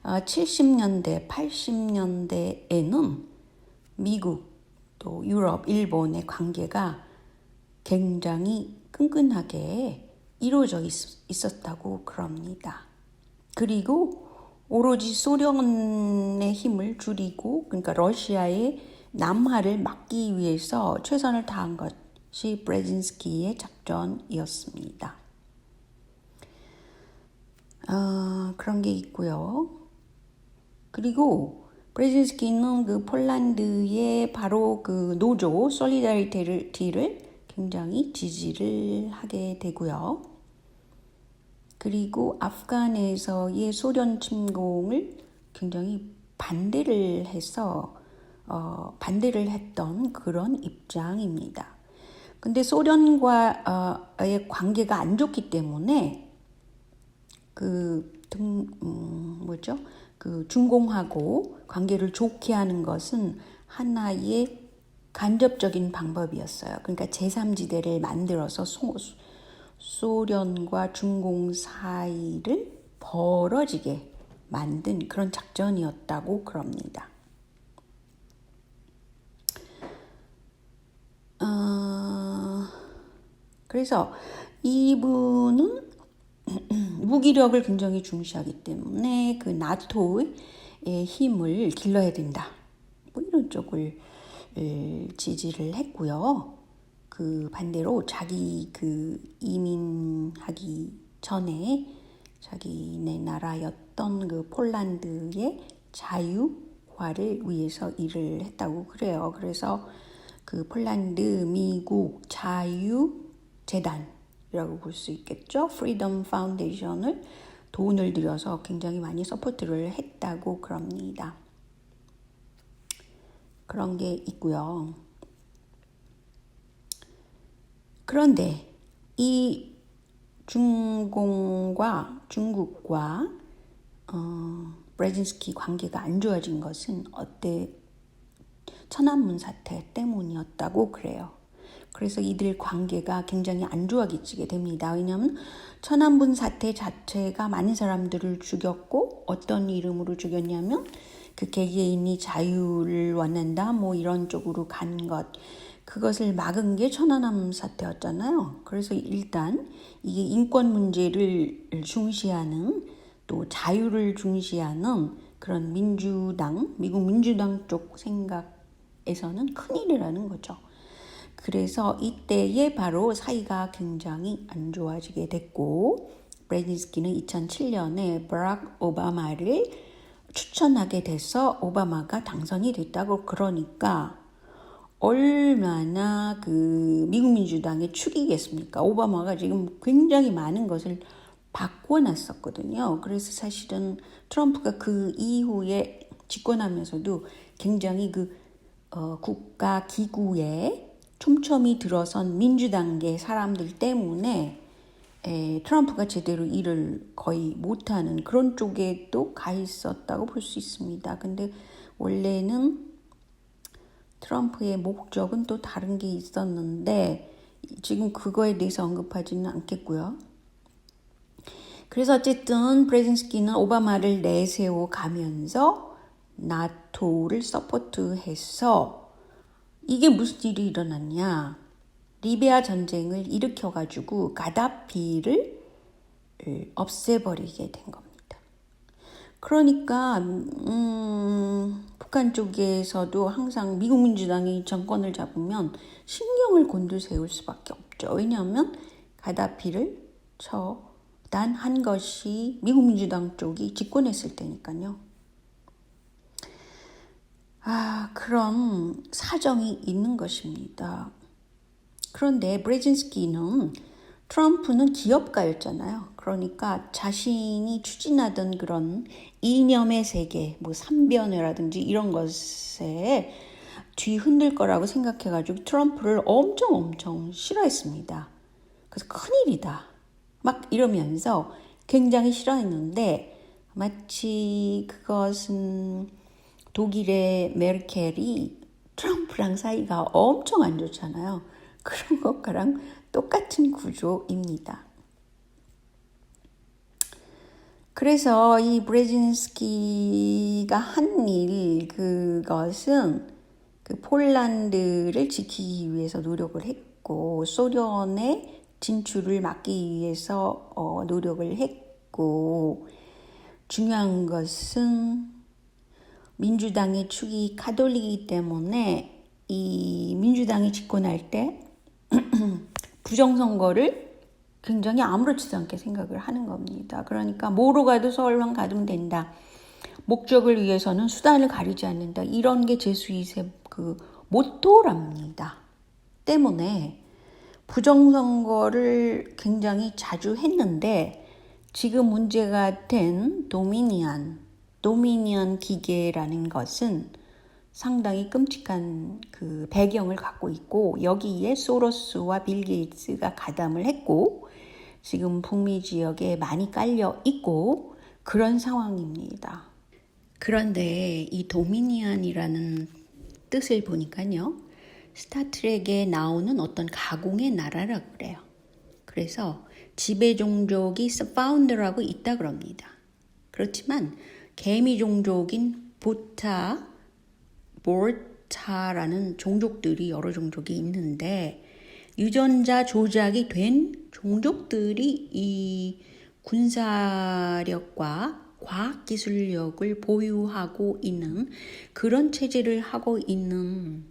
70년대, 80년대에는 미국, 또 유럽, 일본의 관계가 굉장히 끈끈하게 이루어져 있었다고 그럽니다. 그리고 오로지 소련의 힘을 줄이고, 그러니까 러시아의 남하를 막기 위해서 최선을 다한 것이 브레진스키의 작전이었습니다. 그런 게 있고요. 그리고 브레진스키는 그 폴란드의 바로 그 노조 솔리다리티를 굉장히 지지를 하게 되고요. 그리고 아프간에서의 소련 침공을 굉장히 반대를 했던 그런 입장입니다. 근데 소련과의 관계가 안 좋기 때문에 중공하고 관계를 좋게 하는 것은 하나의 간접적인 방법이었어요. 그러니까 제3지대를 만들어서 소련과 중공 사이를 벌어지게 만든 그런 작전이었다고 그럽니다. 그래서 이분은 무기력을 굉장히 중시하기 때문에 그 나토의 힘을 길러야 된다. 뭐 이런 쪽을 지지를 했고요. 그 반대로 자기 그 이민하기 전에 자기네 나라였던 그 폴란드의 자유화를 위해서 일을 했다고 그래요. 그래서 그 폴란드 미국 자유재단이라고 볼 수 있겠죠. 프리덤 파운데이션을 돈을 들여서 굉장히 많이 서포트를 했다고 그럽니다. 그런 게 있고요. 그런데 이 중국과 브레진스키 관계가 안 좋아진 것은 천안문 사태 때문이었다고 그래요. 그래서 이들 관계가 굉장히 안 좋아지게 됩니다. 왜냐하면 천안문 사태 자체가 많은 사람들을 죽였고 어떤 이름으로 죽였냐면 그 개개인이 자유를 원한다 뭐 이런 쪽으로 간 것. 그것을 막은 게 천안함 사태였잖아요. 그래서 일단 이게 인권 문제를 중시하는 또 자유를 중시하는 그런 미국 민주당 쪽 생각에서는 큰일이라는 거죠. 그래서 이때에 바로 사이가 굉장히 안 좋아지게 됐고 브레진스키는 2007년에 버락 오바마를 추천하게 돼서 오바마가 당선이 됐다고 그러니까 얼마나 그 미국 민주당의 축이겠습니까? 오바마가 지금 굉장히 많은 것을 바꿔놨었거든요. 그래서 사실은 트럼프가 그 이후에 집권하면서도 굉장히 국가 기구에 촘촘히 들어선 민주당계 사람들 때문에 트럼프가 제대로 일을 거의 못하는 그런 쪽에 또 가 있었다고 볼 수 있습니다. 근데 원래는 트럼프의 목적은 또 다른 게 있었는데 지금 그거에 대해서 언급하지는 않겠고요. 그래서 어쨌든 브레진스키는 오바마를 내세워 가면서 나토를 서포트해서 이게 무슨 일이 일어났냐. 리비아 전쟁을 일으켜가지고 가다피를 없애버리게 된 겁니다. 그러니까 북한 쪽에서도 항상 미국 민주당이 정권을 잡으면 신경을 곤두세울 수밖에 없죠. 왜냐하면 가다피를 처단한 것이 미국 민주당 쪽이 집권했을 때니까요. 그런 사정이 있는 것입니다. 그런데 브레진스키는 트럼프는 기업가였잖아요. 그러니까 자신이 추진하던 그런 이념의 세계, 뭐 삼변회라든지 이런 것에 뒤흔들 거라고 생각해가지고 트럼프를 엄청 싫어했습니다. 그래서 큰일이다. 막 이러면서 굉장히 싫어했는데 마치 그것은 독일의 메르켈이 트럼프랑 사이가 엄청 안 좋잖아요. 그런 것과랑 똑같은 구조입니다. 그래서 이 브레진스키가 한 일, 그것은 그 폴란드를 지키기 위해서 노력을 했고, 소련의 진출을 막기 위해서 노력을 했고, 중요한 것은 민주당의 축이 가톨릭이기 때문에 이 민주당이 집권할 때 부정선거를 굉장히 아무렇지도 않게 생각을 하는 겁니다. 그러니까 뭐로 가도 서울만 가면 된다. 목적을 위해서는 수단을 가리지 않는다. 이런 게 제수잇의 그 모토랍니다. 때문에 부정선거를 굉장히 자주 했는데 지금 문제가 된 도미니언 기계라는 것은 상당히 끔찍한 그 배경을 갖고 있고 여기에 소로스와 빌 게이츠가 가담을 했고 지금 북미 지역에 많이 깔려 있고 그런 상황입니다. 그런데 이 도미니언이라는 뜻을 보니까요. 스타트rek에 나오는 어떤 가공의 나라라고 그래요. 그래서 지배 종족이 파운드라고 있다 그럽니다. 그렇지만 개미 종족인 보타, 볼타라는 종족들이 여러 종족이 있는데 유전자 조작이 된 종족들이 이 군사력과 과학기술력을 보유하고 있는 그런 체제를 하고 있는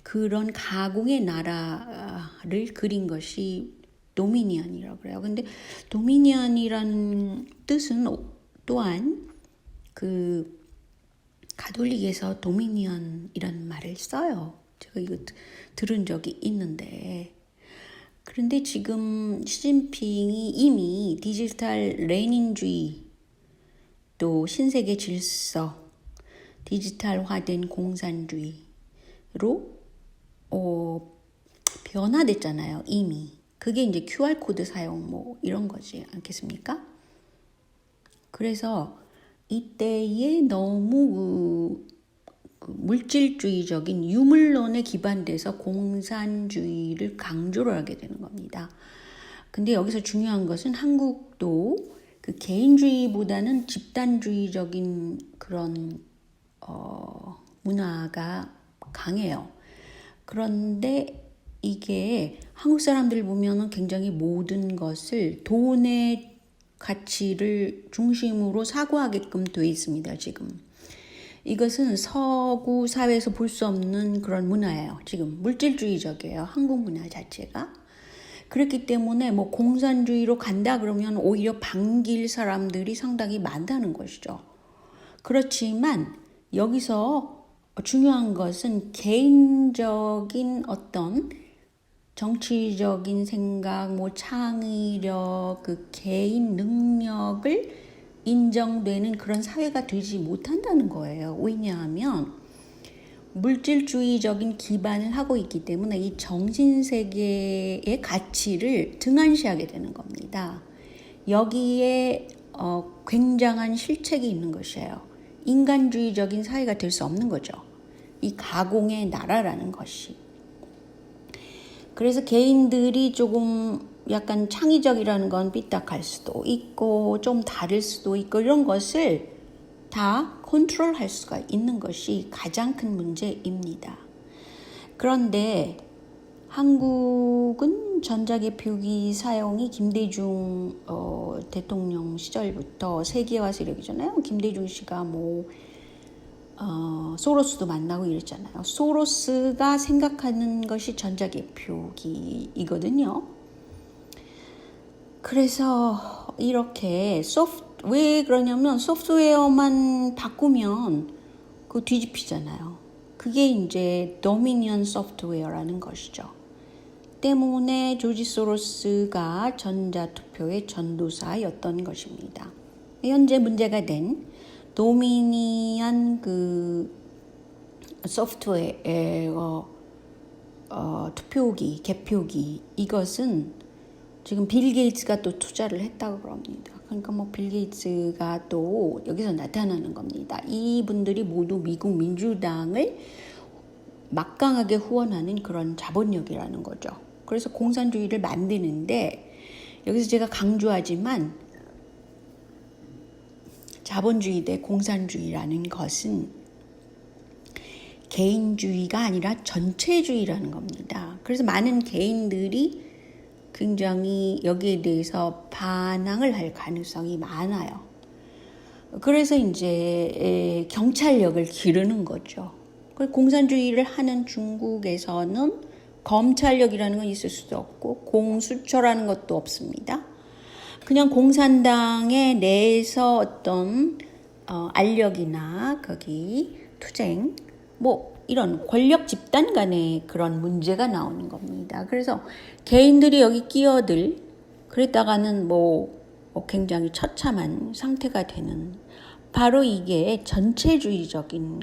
그런 가공의 나라를 그린 것이 도미니언이라고 그래요. 근데 도미니언이라는 뜻은 또한 그 가톨릭에서 도미니언이라는 말을 써요. 제가 이거 들은 적이 있는데 그런데 지금 시진핑이 이미 디지털 레닌주의 또 신세계 질서 디지털화된 공산주의로 변화됐잖아요. 이미. 그게 이제 QR코드 사용 뭐 이런 거지 않겠습니까? 그래서 이때에 너무 물질주의적인 유물론에 기반돼서 공산주의를 강조를 하게 되는 겁니다. 근데 여기서 중요한 것은 한국도 그 개인주의보다는 집단주의적인 그런 문화가 강해요. 그런데 이게 한국 사람들 보면은 굉장히 모든 것을 돈의 가치를 중심으로 사고하게끔 돼 있습니다, 지금. 이것은 서구 사회에서 볼 수 없는 그런 문화예요. 지금 물질주의적이에요. 한국 문화 자체가. 그렇기 때문에 뭐 공산주의로 간다 그러면 오히려 반길 사람들이 상당히 많다는 것이죠. 그렇지만 여기서 중요한 것은 개인적인 어떤 정치적인 생각, 뭐 창의력, 그 개인 능력을 인정되는 그런 사회가 되지 못한다는 거예요. 왜냐하면 물질주의적인 기반을 하고 있기 때문에 이 정신세계의 가치를 등한시하게 되는 겁니다. 여기에 굉장한 실책이 있는 것이에요. 인간주의적인 사회가 될 수 없는 거죠. 이 가공의 나라라는 것이. 그래서 개인들이 조금 약간 창의적이라는 건 삐딱할 수도 있고 좀 다를 수도 있고 이런 것을 다 컨트롤할 수가 있는 것이 가장 큰 문제입니다. 그런데 한국은 전자개표기 사용이 김대중 대통령 시절부터 세계화 세력이잖아요. 김대중 씨가 소로스도 만나고 이랬잖아요. 소로스가 생각하는 것이 전자개표기이거든요. 그래서 이렇게 왜 그러냐면 소프트웨어만 바꾸면 그거 뒤집히잖아요. 그게 이제 도미니언 소프트웨어라는 것이죠. 때문에 조지 소로스가 전자투표의 전도사였던 것입니다. 현재 문제가 된 도미니언 그 소프트웨어 투표기, 개표기 이것은 지금 빌 게이츠가 또 투자를 했다고 그럽니다. 그러니까 빌 게이츠가 또 여기서 나타나는 겁니다. 이분들이 모두 미국 민주당을 막강하게 후원하는 그런 자본력이라는 거죠. 그래서 공산주의를 만드는데 여기서 제가 강조하지만 자본주의 대 공산주의라는 것은 개인주의가 아니라 전체주의라는 겁니다. 그래서 많은 개인들이 굉장히 여기에 대해서 반항을 할 가능성이 많아요. 그래서 이제 경찰력을 기르는 거죠. 공산주의를 하는 중국에서는 검찰력이라는 건 있을 수도 없고 공수처라는 것도 없습니다. 그냥 공산당에 내에서 어떤 알력이나 거기 투쟁 뭐 이런 권력 집단 간의 그런 문제가 나오는 겁니다. 그래서 개인들이 여기 끼어들 그랬다가는 굉장히 처참한 상태가 되는 바로 이게 전체주의적인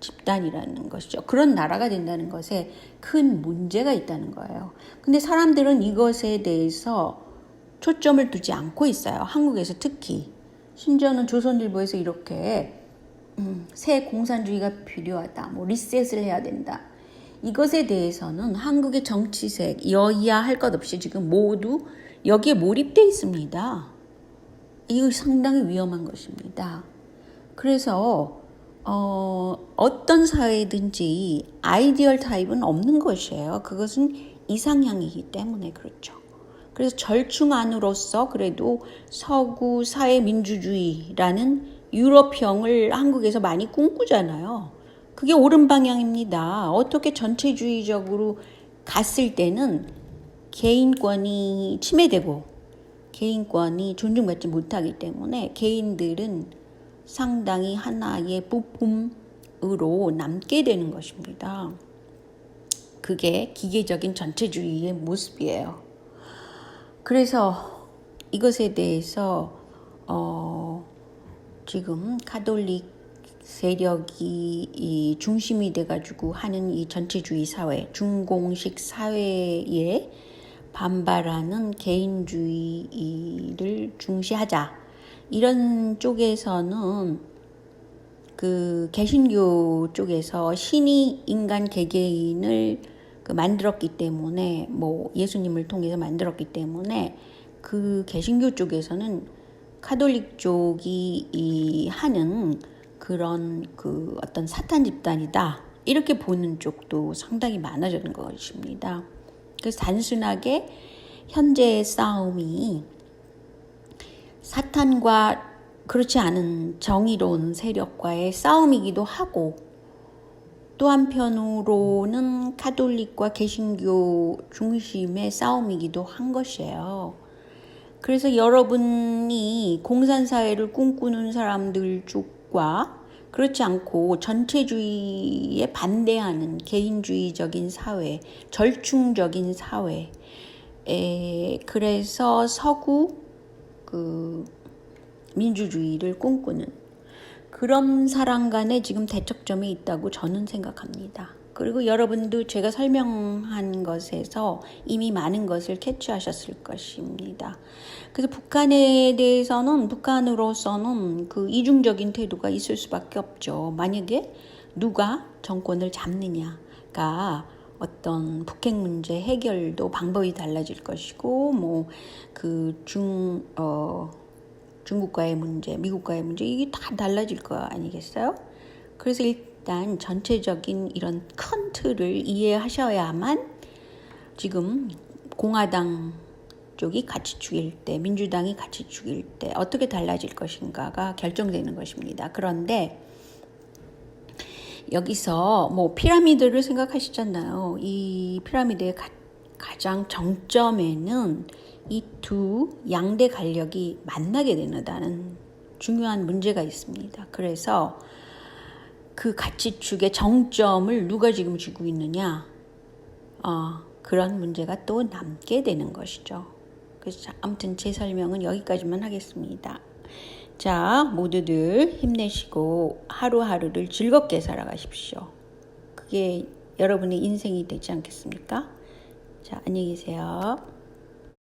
집단이라는 것이죠. 그런 나라가 된다는 것에 큰 문제가 있다는 거예요. 근데 사람들은 이것에 대해서 초점을 두지 않고 있어요. 한국에서 특히. 심지어는 조선일보에서 이렇게 새 공산주의가 필요하다. 리셋을 해야 된다. 이것에 대해서는 한국의 정치색, 여야 할 것 없이 지금 모두 여기에 몰입되어 있습니다. 이거 상당히 위험한 것입니다. 그래서 어떤 사회든지 아이디얼 타입은 없는 것이에요. 그것은 이상향이기 때문에 그렇죠. 그래서 절충안으로서 그래도 서구 사회민주주의라는 유럽형을 한국에서 많이 꿈꾸잖아요. 그게 옳은 방향입니다. 어떻게 전체주의적으로 갔을 때는 개인권이 침해되고 개인권이 존중받지 못하기 때문에 개인들은 상당히 하나의 부품으로 남게 되는 것입니다. 그게 기계적인 전체주의의 모습이에요. 그래서 이것에 대해서 지금 가톨릭 세력이 중심이 돼가지고 하는 이 전체주의 사회, 중공식 사회에 반발하는 개인주의를 중시하자. 이런 쪽에서는 그 개신교 쪽에서 신이 인간 개개인을 만들었기 때문에 예수님을 통해서 만들었기 때문에 그 개신교 쪽에서는 가톨릭 쪽이 하는 그런 어떤 사탄 집단이다 이렇게 보는 쪽도 상당히 많아지는 것입니다. 그래서 단순하게 현재의 싸움이 사탄과 그렇지 않은 정의로운 세력과의 싸움이기도 하고 또 한편으로는 가톨릭과 개신교 중심의 싸움이기도 한 것이에요. 그래서 여러분이 공산사회를 꿈꾸는 사람들 쪽과 그렇지 않고 전체주의에 반대하는 개인주의적인 사회, 절충적인 사회, 그래서 서구 민주주의를 꿈꾸는 그런 사람 간에 지금 대척점이 있다고 저는 생각합니다. 그리고 여러분도 제가 설명한 것에서 이미 많은 것을 캐치하셨을 것입니다. 그래서 북한에 대해서는 북한으로서는 그 이중적인 태도가 있을 수밖에 없죠. 만약에 누가 정권을 잡느냐가 어떤 북핵 문제 해결도 방법이 달라질 것이고 중국과의 문제, 미국과의 문제 이게 다 달라질 거 아니겠어요? 그래서 일단 전체적인 이런 큰 틀을 이해하셔야만 지금 공화당 쪽이 같이 죽일 때, 민주당이 같이 죽일 때 어떻게 달라질 것인가가 결정되는 것입니다. 그런데 여기서 피라미드를 생각하시잖아요. 이 피라미드의 가장 정점에는 이 두 양대 관력이 만나게 되는 중요한 문제가 있습니다. 그래서 그 가치축의 정점을 누가 지금 쥐고 있느냐 그런 문제가 또 남게 되는 것이죠. 그래서 아무튼 제 설명은 여기까지만 하겠습니다. 자, 모두들 힘내시고 하루하루를 즐겁게 살아가십시오. 그게 여러분의 인생이 되지 않겠습니까? 자, 안녕히 계세요.